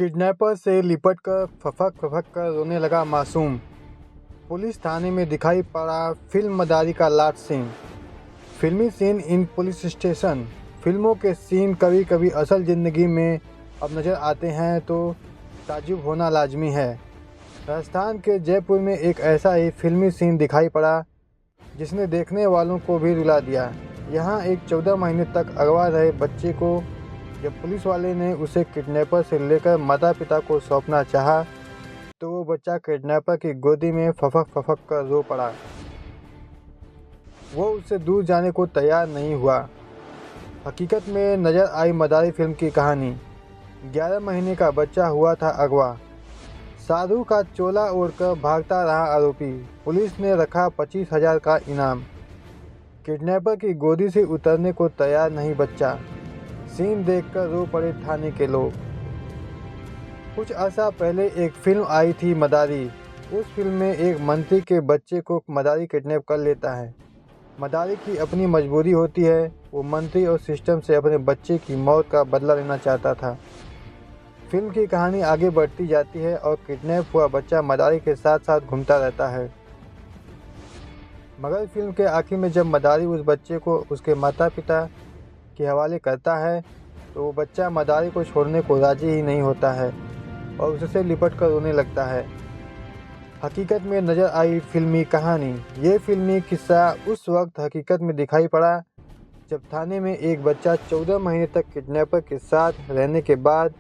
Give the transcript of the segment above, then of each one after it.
Kidnapper से लिपटकर फफक कर रोने लगा मासूम। पुलिस थाने में दिखाई पड़ा फिल्म मदारी का लाट सीन। फिल्मी सीन इन पुलिस स्टेशन। फिल्मों के सीन कभी कभी असल ज़िंदगी में अब नज़र आते हैं तो ताज्जुब होना लाजमी है। राजस्थान के जयपुर में एक ऐसा ही फिल्मी सीन दिखाई पड़ा जिसने देखने वालों को भी रुला दिया। यहाँ एक 14 महीने तक अगवा रहे बच्चे को जब पुलिस वाले ने उसे किडनैपर से लेकर माता पिता को सौंपना चाहा तो वो बच्चा किडनैपर की गोदी में फफक कर रो पड़ा। वो उससे दूर जाने को तैयार नहीं हुआ। हकीकत में नज़र आई मदारी फिल्म की कहानी। 11 महीने का बच्चा हुआ था अगवा। साधु का चोला ओढ़कर भागता रहा आरोपी। पुलिस ने रखा 25,000 का इनाम। किडनैपर की गोदी से उतरने को तैयार नहीं बच्चा। सीन देखकर रो पड़े थाने के लोग। कुछ अर्सा पहले एक फिल्म आई थी मदारी। उस फिल्म में एक मंत्री के बच्चे को मदारी किडनैप कर लेता है। मदारी की अपनी मजबूरी होती है। वो मंत्री और सिस्टम से अपने बच्चे की मौत का बदला लेना चाहता था। फिल्म की कहानी आगे बढ़ती जाती है और किडनैप हुआ बच्चा मदारी के साथ साथ घूमता रहता है। मगर फिल्म के आखिर में जब मदारी उस बच्चे को उसके माता पिता के हवाले करता है तो वो बच्चा मदारी को छोड़ने को राजी ही नहीं होता है और उससे लिपट कर रोने लगता है। हकीकत में नज़र आई फिल्मी कहानी। ये फिल्मी किस्सा उस वक्त हकीकत में दिखाई पड़ा जब थाने में एक बच्चा 14 महीने तक किडनैपर के साथ रहने के बाद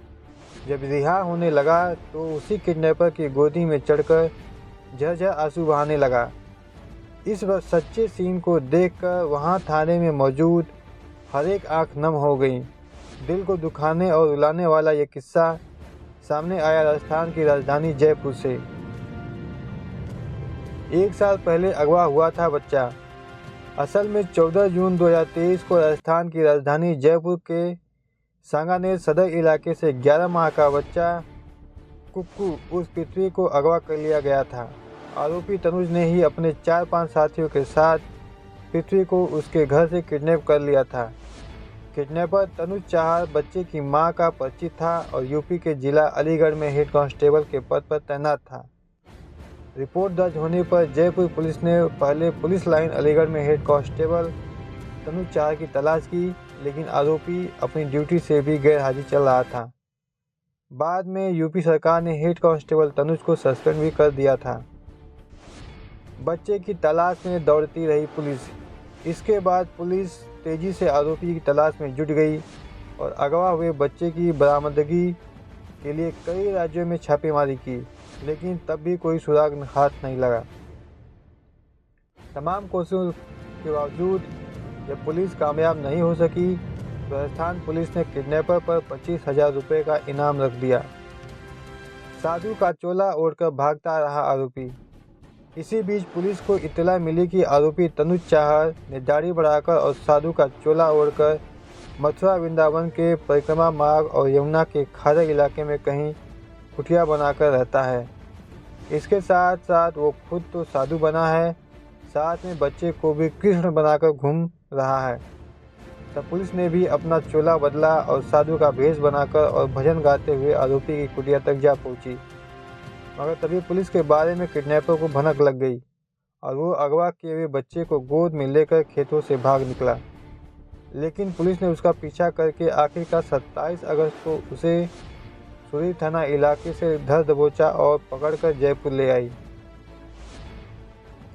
जब रिहा होने लगा तो उसी किडनैपर की गोदी में चढ़कर झरझर आंसू बहाने लगा। इस सच्चे सीन को देखकर वहाँ थाने में मौजूद हर एक आँख नम हो गई। दिल को दुखाने और रुलाने वाला ये किस्सा सामने आया राजस्थान की राजधानी जयपुर से। 1 साल पहले अगवा हुआ था बच्चा। असल में 14 जून 2023 को राजस्थान की राजधानी जयपुर के सांगानेर सदर इलाके से 11 माह का बच्चा कुक्कू उस पृथ्वी को अगवा कर लिया गया था। आरोपी तनुज ने ही अपने 4-5 साथियों के साथ पृथ्वी को उसके घर से किडनैप कर लिया था। किडनैपर तनुज चाहर बच्चे की मां का परिचित था और यूपी के जिला अलीगढ़ में हेड कांस्टेबल के पद पर तैनात था। रिपोर्ट दर्ज होने पर जयपुर पुलिस ने पहले पुलिस लाइन अलीगढ़ में हेड कांस्टेबल तनुज चाहर की तलाश की, लेकिन आरोपी अपनी ड्यूटी से भी गैर हाजिर चल रहा था। बाद में यूपी सरकार ने हेड कांस्टेबल तनुज को सस्पेंड भी कर दिया था। बच्चे की तलाश में दौड़ती रही पुलिस। इसके बाद पुलिस तेजी से आरोपी की तलाश में जुट गई और अगवा हुए बच्चे की बरामदगी के लिए कई राज्यों में छापेमारी की, लेकिन तब भी कोई सुराग हाथ नहीं लगा। तमाम कोशिशों के बावजूद जब पुलिस कामयाब नहीं हो सकी तो राजस्थान पुलिस ने किडनैपर पर 25,000 रुपये का इनाम रख दिया। साधु का चोला ओढ़कर भागता रहा आरोपी। इसी बीच पुलिस को इत्तला मिली कि आरोपी तनुज चाहर ने दाढ़ी बढ़ाकर और साधु का चोला ओढ़कर मथुरा वृंदावन के परिक्रमा मार्ग और यमुना के खारग इलाके में कहीं कुटिया बनाकर रहता है। इसके साथ साथ वो खुद तो साधु बना है, साथ में बच्चे को भी कृष्ण बनाकर घूम रहा है। तब पुलिस ने भी अपना चोला बदला और साधु का भेष बनाकर और भजन गाते हुए आरोपी की कुटिया तक जा पहुंची। मगर तभी पुलिस के बारे में किडनैपर को भनक लग गई और वो अगवा किए हुए बच्चे को गोद में लेकर खेतों से भाग निकला। लेकिन पुलिस ने उसका पीछा करके आखिरकार 27 अगस्त को उसे सूरी थाना इलाके से धर दबोचा और पकड़कर जयपुर ले आई।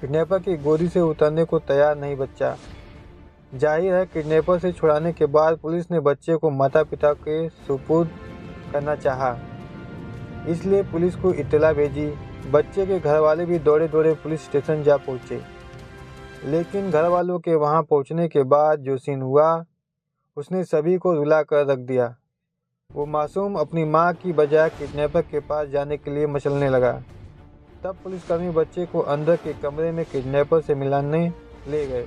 किडनैपर की गोदी से उतरने को तैयार नहीं बच्चा। जाहिर है किडनैपर से छुड़ाने के बाद पुलिस ने बच्चे को माता पिता के सुपुर्द करना चाहा, इसलिए पुलिस को इत्तला भेजी। बच्चे के घर वाले भी दौड़े दौड़े पुलिस स्टेशन जा पहुँचे, लेकिन घर वालों के वहां पहुंचने के बाद जो सीन हुआ उसने सभी को रुला कर रख दिया। वो मासूम अपनी मां की बजाय किडनैपर के पास जाने के लिए मचलने लगा। तब पुलिसकर्मी बच्चे को अंदर के कमरे में किडनैपर से मिलाने ले गए,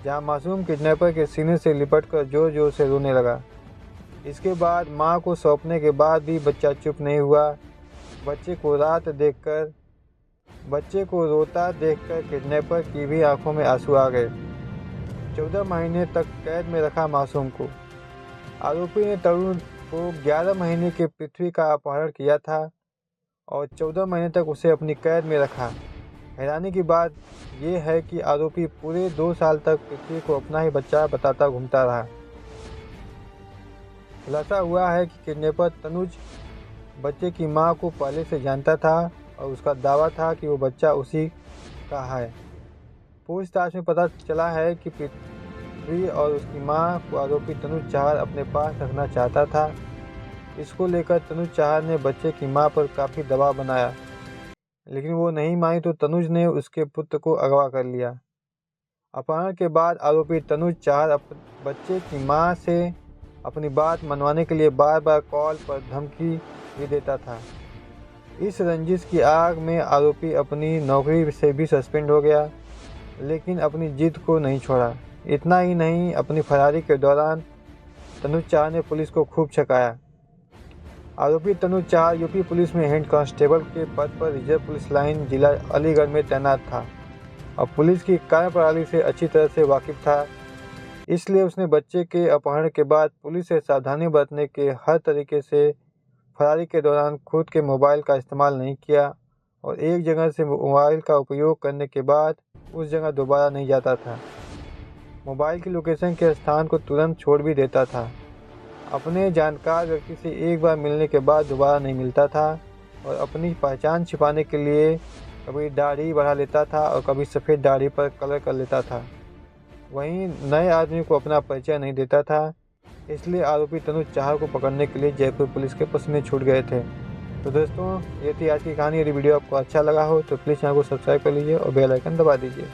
जहां मासूम किडनैपर के सीने से लिपटकर जोर जोर से रोने लगा। इसके बाद मां को सौंपने के बाद भी बच्चा चुप नहीं हुआ। बच्चे को रोता देखकर किडनैपर की भी आंखों में आंसू आ गए। 14 महीने तक कैद में रखा मासूम को। आरोपी ने को 11 महीने के पृथ्वी का अपहरण किया था और 14 महीने तक उसे अपनी कैद में रखा। हैरानी की बात यह है कि आरोपी पूरे 2 साल तक पृथ्वी को अपना ही बच्चा बताता घूमता रहा। खुलासा हुआ है कि किडनैपर तनुज बच्चे की मां को पहले से जानता था और उसका दावा था कि वो बच्चा उसी का है। पूछताछ में पता चला है कि पृथ्वी और उसकी मां को आरोपी तनुज चाहर अपने पास रखना चाहता था। इसको लेकर तनुज चाहर ने बच्चे की मां पर काफ़ी दबाव बनाया, लेकिन वो नहीं मानी तो तनुज ने उसके पुत्र को अगवा कर लिया। अपहरण के बाद आरोपी तनुज चाहर बच्चे की मां से अपनी बात मनवाने के लिए बार बार कॉल पर धमकी भी देता था। इस रंजिश की आग में आरोपी अपनी नौकरी से भी सस्पेंड हो गया, लेकिन अपनी जिद को नहीं छोड़ा। इतना ही नहीं, अपनी फरारी के दौरान तनुज चाहर ने पुलिस को खूब छकाया। आरोपी तनुज चाहर यूपी पुलिस में हेड कांस्टेबल के पद पर रिजर्व पुलिस लाइन जिला अलीगढ़ में तैनात था और पुलिस की कार्यप्रणाली से अच्छी तरह से वाकिफ था। इसलिए उसने बच्चे के अपहरण के बाद पुलिस से सावधानी बरतने के हर तरीके से फरारी के दौरान खुद के मोबाइल का इस्तेमाल नहीं किया और एक जगह से मोबाइल का उपयोग करने के बाद उस जगह दोबारा नहीं जाता था। मोबाइल की लोकेशन के स्थान को तुरंत छोड़ भी देता था। अपने जानकार व्यक्ति से एक बार मिलने के बाद दोबारा नहीं मिलता था और अपनी पहचान छिपाने के लिए कभी दाढ़ी बढ़ा लेता था और कभी सफ़ेद दाढ़ी पर कलर कर लेता था। वहीं नए आदमी को अपना परिचय नहीं देता था। इसलिए आरोपी तनुज चाहर को पकड़ने के लिए जयपुर पुलिस के पसीने छूट गए थे। तो दोस्तों, ये थी आज की कहानी। यदि वीडियो आपको अच्छा लगा हो तो प्लीज़ चैनल को सब्सक्राइब कर लीजिए और बेल आइकन दबा दीजिए।